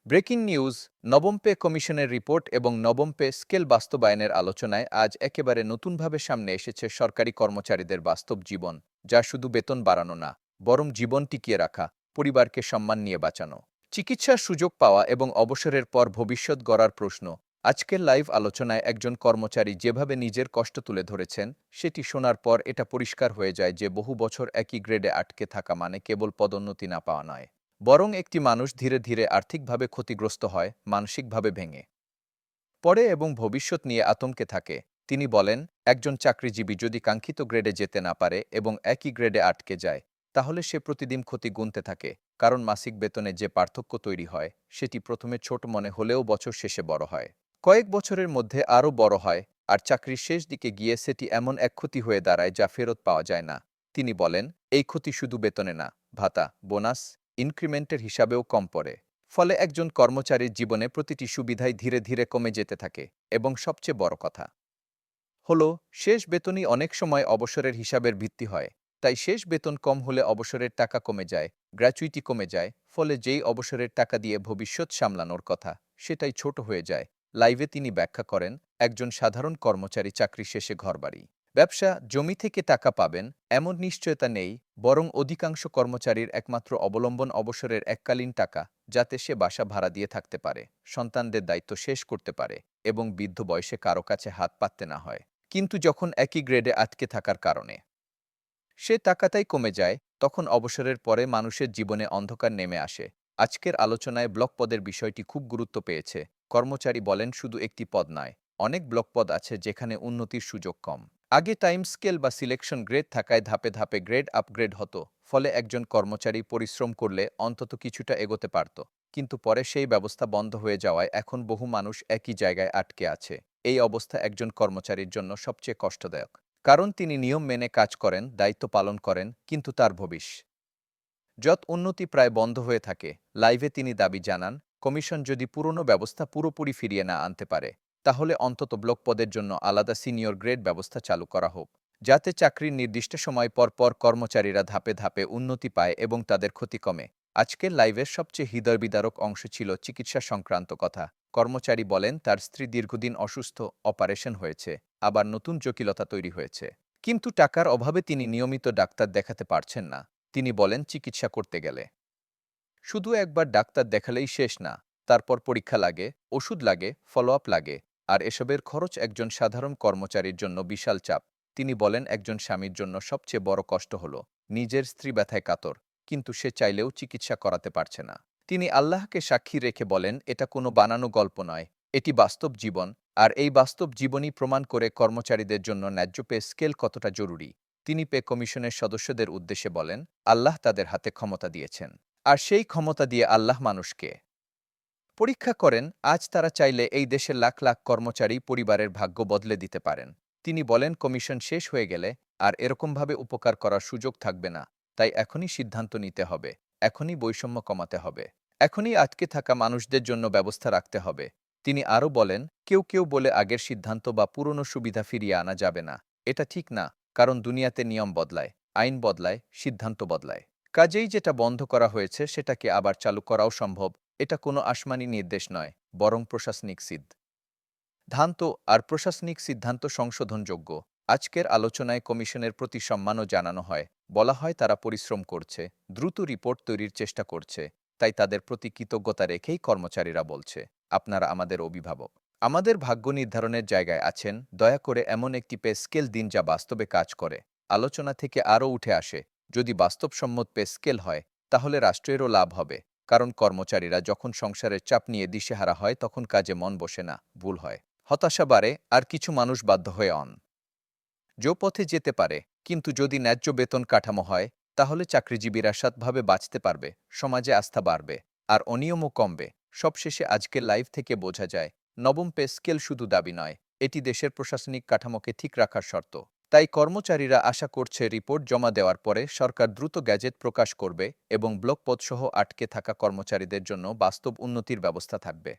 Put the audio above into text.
Breaking news. নবম pay কমিশনের report এবং নবম পে স্কেল বাস্তবায়নের আলোচনায় আজ একেবারে নতুনভাবে সামনে এসেছে সরকারি কর্মচারীদের বাস্তব জীবন, যা শুধু বেতন বাড়ানো না, বরং জীবন টিকিয়ে রাখা, পরিবারকে সম্মান নিয়ে বাঁচানো, চিকিৎসার সুযোগ পাওয়া এবং অবসরের পর ভবিষ্যৎ গড়ার প্রশ্ন। আজকের লাইভ আলোচনায় একজন কর্মচারী যেভাবে নিজের কষ্ট তুলে ধরেছেন, সেটি শোনার পর এটা পরিষ্কার হয়ে যায় যে বহু বছর একই গ্রেডে আটকে থাকা মানে কেবল পদোন্নতি না পাওয়া নয়, বরং একটি মানুষ ধীরে ধীরে আর্থিকভাবে ক্ষতিগ্রস্ত হয়, মানসিকভাবে ভেঙে পড়ে এবং ভবিষ্যৎ নিয়ে আতঙ্কে থাকে। তিনি বলেন, একজন চাকরিজীবী যদি কাঙ্ক্ষিত গ্রেডে যেতে না পারে এবং একই গ্রেডে আটকে যায়, তাহলে সে প্রতিদিন ক্ষতি গুনতে থাকে, কারণ মাসিক বেতনে যে পার্থক্য তৈরি হয় সেটি প্রথমে ছোট মনে হলেও বছর শেষে বড় হয়, কয়েক বছরের মধ্যে আরও বড় হয়, আর চাকরির শেষ দিকে গিয়ে সেটি এমন এক ক্ষতি হয়ে দাঁড়ায় যা ফেরত পাওয়া যায় না। তিনি বলেন, এই ক্ষতি শুধু বেতনে না, ভাতা, বোনাস, ইনক্রিমেন্টের হিসাবেও কম পড়ে। ফলে একজন কর্মচারীর জীবনে প্রতিটি সুবিধাই ধীরে ধীরে কমে যেতে থাকে, এবং সবচেয়ে বড় কথা হলো, শেষ বেতনই অনেক সময় অবসরের হিসাবের ভিত্তি হয়। তাই শেষ বেতন কম হলে অবসরের টাকা কমে যায়, গ্র্যাচুইটি কমে যায়, ফলে যেই অবসরের টাকা দিয়ে ভবিষ্যৎ সামলানোর কথা, সেটাই ছোট হয়ে যায়। লাইভে তিনি ব্যাখ্যা করেন, একজন সাধারণ কর্মচারী চাকরি শেষে ঘরবাড়ি, ব্যবসা, জমি থেকে টাকা পাবেন এমন নিশ্চয়তা নেই, বরং অধিকাংশ কর্মচারীর একমাত্র অবলম্বন অবসরের এককালীন টাকা, যাতে সে বাসা ভাড়া দিয়ে থাকতে পারে, সন্তানদের দায়িত্ব শেষ করতে পারে এবং বৃদ্ধ বয়সে কারো কাছে হাত পাততে না হয়। কিন্তু যখন একই গ্রেডে আটকে থাকার কারণে সে টাকাটাই কমে যায়, তখন অবসরের পরে মানুষের জীবনে অন্ধকার নেমে আসে। আজকের আলোচনায় ব্লক পদের বিষয়টি খুব গুরুত্ব পেয়েছে। কর্মচারী বলেন, শুধু একটি পদ নয়, অনেক ব্লক পদ আছে যেখানে উন্নতির সুযোগ কম। আগে টাইম স্কেল বা সিলেকশন গ্রেড থাকায় ধাপে ধাপে গ্রেড আপগ্রেড হতো, ফলে একজন কর্মচারী পরিশ্রম করলে অন্তত কিছুটা এগোতে পারত। কিন্তু পরে সেই ব্যবস্থা বন্ধ হয়ে যাওয়ায় এখন বহু মানুষ একই জায়গায় আটকে আছে। এই অবস্থা একজন কর্মচারীর জন্য সবচেয়ে কষ্টদায়ক, কারণ তিনি নিয়ম মেনে কাজ করেন, দায়িত্ব পালন করেন, কিন্তু তার ভবিষ্যৎ উন্নতি প্রায় বন্ধ হয়ে থাকে। লাইভে তিনি দাবি জানান, কমিশন যদি পুরনো ব্যবস্থা পুরোপুরি ফিরিয়ে না আনতে পারে, তাহলে অন্তত ব্লক পদের জন্য আলাদা সিনিয়র গ্রেড ব্যবস্থা চালু করা হোক, যাতে চাকরির নির্দিষ্ট সময় পর পর কর্মচারীরা ধাপে ধাপে উন্নতি পায় এবং তাদের ক্ষতি কমে। আজকের লাইভের সবচেয়ে হৃদয়বিদারক অংশ ছিল চিকিৎসা সংক্রান্ত কথা। কর্মচারী বলেন, তার স্ত্রী দীর্ঘদিন অসুস্থ, অপারেশন হয়েছে, আবার নতুন জটিলতা তৈরি হয়েছে, কিন্তু টাকার অভাবে তিনি নিয়মিত ডাক্তার দেখাতে পারছেন না। তিনি বলেন, চিকিৎসা করতে গেলে শুধু একবার ডাক্তার দেখালেই শেষ না, তারপর পরীক্ষা লাগে, ওষুধ লাগে, ফলো আপ লাগে, আর এসবের খরচ একজন সাধারণ কর্মচারীর জন্য বিশাল চাপ। তিনি বলেন, একজন স্বামীর জন্য সবচেয়ে বড় কষ্ট হলো নিজের স্ত্রী ব্যথায় কাতর, কিন্তু সে চাইলেও চিকিৎসা করাতে পারছে না। তিনি আল্লাহকে সাক্ষী রেখে বলেন, এটা কোনো বানানো গল্প নয়, এটি বাস্তব জীবন, আর এই বাস্তব জীবনই প্রমাণ করে কর্মচারীদের জন্য ন্যায্য পে স্কেল কতটা জরুরি। তিনি পে কমিশনের সদস্যদের উদ্দেশ্যে বলেন, আল্লাহ তাদের হাতে ক্ষমতা দিয়েছেন, আর সেই ক্ষমতা দিয়ে আল্লাহ মানুষকে পরীক্ষা করেন। আজ তারা চাইলে এই দেশের লাখ লাখ কর্মচারী পরিবারের ভাগ্য বদলে দিতে পারেন। তিনি বলেন, কমিশন শেষ হয়ে গেলে আর এরকমভাবে উপকার করার সুযোগ থাকবে না। তাই এখনই সিদ্ধান্ত নিতে হবে, এখনই বৈষম্য কমাতে হবে, এখনই আটকে থাকা মানুষদের জন্য ব্যবস্থা রাখতে হবে। তিনি আরও বলেন, কেউ কেউ বলে আগের সিদ্ধান্ত বা পুরনো সুবিধা ফিরিয়ে আনা যাবে না। এটা ঠিক না, কারণ দুনিয়াতে নিয়ম বদলায়, আইন বদলায়, সিদ্ধান্ত বদলায়। কাজেই যেটা বন্ধ করা হয়েছে সেটাকে আবার চালু করাও সম্ভব। এটা কোনো আসমানি নির্দেশ নয়, বরং প্রশাসনিক সিদ্ধান্ত, আর প্রশাসনিক সিদ্ধান্ত সংশোধনযোগ্য। আজকের আলোচনায় কমিশনের প্রতি সম্মানও জানানো হয়। বলা হয়, তারা পরিশ্রম করছে, দ্রুত রিপোর্ট তৈরির চেষ্টা করছে, তাই তাদের প্রতি কৃতজ্ঞতা রেখেই কর্মচারীরা বলছে, আপনারা আমাদের অভিভাবক, আমাদের ভাগ্য নির্ধারণের জায়গায় আছেন, দয়া করে এমন একটি পে স্কেল দিন যা বাস্তবে কাজ করে। আলোচনা থেকে আরও উঠে আসে, যদি বাস্তবসম্মত পে স্কেল হয়, তাহলে রাষ্ট্রেরও লাভ হবে, কারণ কর্মচারীরা যখন সংসারের চাপ নিয়ে দিশেহারা হয় তখন কাজে মন বসে না, ভুল হয়, হতাশা বাড়ে, আর কিছু মানুষ বাধ্য হয়ে পথে যেতে পারে। কিন্তু যদি ন্যায্য বেতন কাঠামো হয়, তাহলে চাকরিজীবীরা সৎভাবে বাঁচতে পারবে, সমাজে আস্থা বাড়বে, আর অনিয়মও কমবে। সবশেষে আজকের লাইভ থেকে বোঝা যায়, নবম পে স্কেল শুধু দাবি নয়, এটি দেশের প্রশাসনিক কাঠামোকে ঠিক রাখার শর্ত। তাই কর্মচারীরা আশা করছে, রিপোর্ট জমা দেওয়ার পরে সরকার দ্রুত গ্যাজেট প্রকাশ করবে এবং ব্লক পদসহ আটকে থাকা কর্মচারীদের জন্য বাস্তব উন্নতির ব্যবস্থা থাকবে।